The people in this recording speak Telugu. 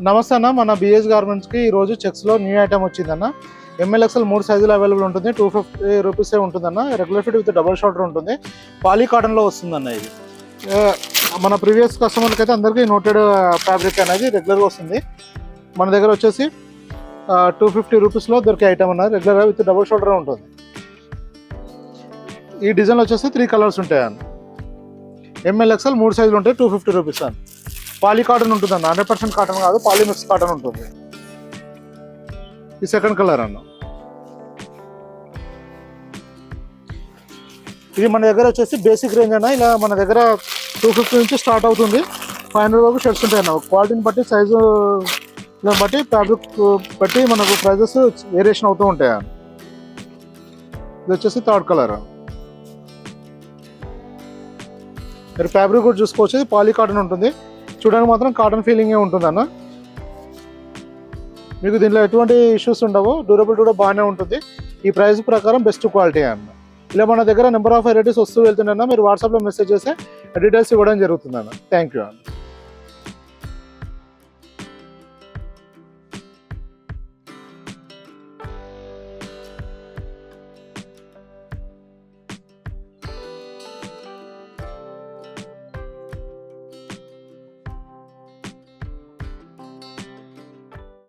నమస్తే అన్న, మన బిఎస్ గార్మెంట్స్కి ఈరోజు చెక్స్లో న్యూ ఐటమ్ వచ్చిందన్న. ఎంఎల్ఎక్స్ఎల్ 3 సైజులు అవైలబుల్ ఉంటుంది. 250 రూపీసే ఉంటుందన్న. Regular fit with double shoulder ఉంటుంది. పాలీ కాటన్లో వస్తుందన్న. ఇది మన ప్రీవియస్ కస్టమర్కి అయితే అందరికీ నోటెడ్ ఫ్యాబ్రిక్ అనేది రెగ్యులర్గా వస్తుంది. మన దగ్గర వచ్చేసి 250 రూపీస్లో దొరికే ఐటమ్ అన్న. రెగ్యులర్గా విత్ డబల్ షోల్డర్ ఉంటుంది. ఈ డిజైన్లో వచ్చేసి 3 కలర్స్ ఉంటాయి అన్న. ఎంఎల్ఎక్స్ఎల్ 3 సైజులు ఉంటాయి. 250 రూపీస్ అన్న. పాలీ కాటన్ ఉంటుంది అన్న. 100% కాటన్ కాదు, పాలీ మిక్స్ కాటన్ ఉంటుంది. ఈ సెకండ్ కలర్ అన్న. ఇది మన దగ్గర వచ్చేసి బేసిక్ రేంజ్ అన్న. ఇలా మన దగ్గర 250 నుంచి స్టార్ట్ అవుతుంది. 500 వరకు షర్ట్స్ ఉంటాయి అన్న. క్వాలిటీని బట్టి, సైజు బట్టి, ఫ్యాబ్రిక్ బట్టి మనకు ప్రైజెస్ వేరియేషన్ అవుతూ ఉంటాయి అన్న. ఇది వచ్చేసి థర్డ్ కలర్. మీరు ఫ్యాబ్రిక్ కూడా చూసుకోవచ్చు. ఇది పాలీ కాటన్ ఉంటుంది. చూడడానికి మాత్రం కాటన్ ఫీలింగే ఉంటుంది అన్న. మీకు దీంట్లో ఎటువంటి ఇష్యూస్ ఉండవు. డ్యూరబిలిటీ కూడా బాగానే ఉంటుంది. ఈ ప్రైస్ ప్రకారం బెస్ట్ క్వాలిటీ అన్న. ఇలా మన దగ్గర నెంబర్ ఆఫ్ వెరైటీస్ వస్తూ వెళ్తుందన్న. మీరు వాట్సాప్లో మెసేజ్ చేస్తే డీటెయిల్స్ ఇవ్వడం జరుగుతుంది అన్న. థ్యాంక్ యూ అన్న.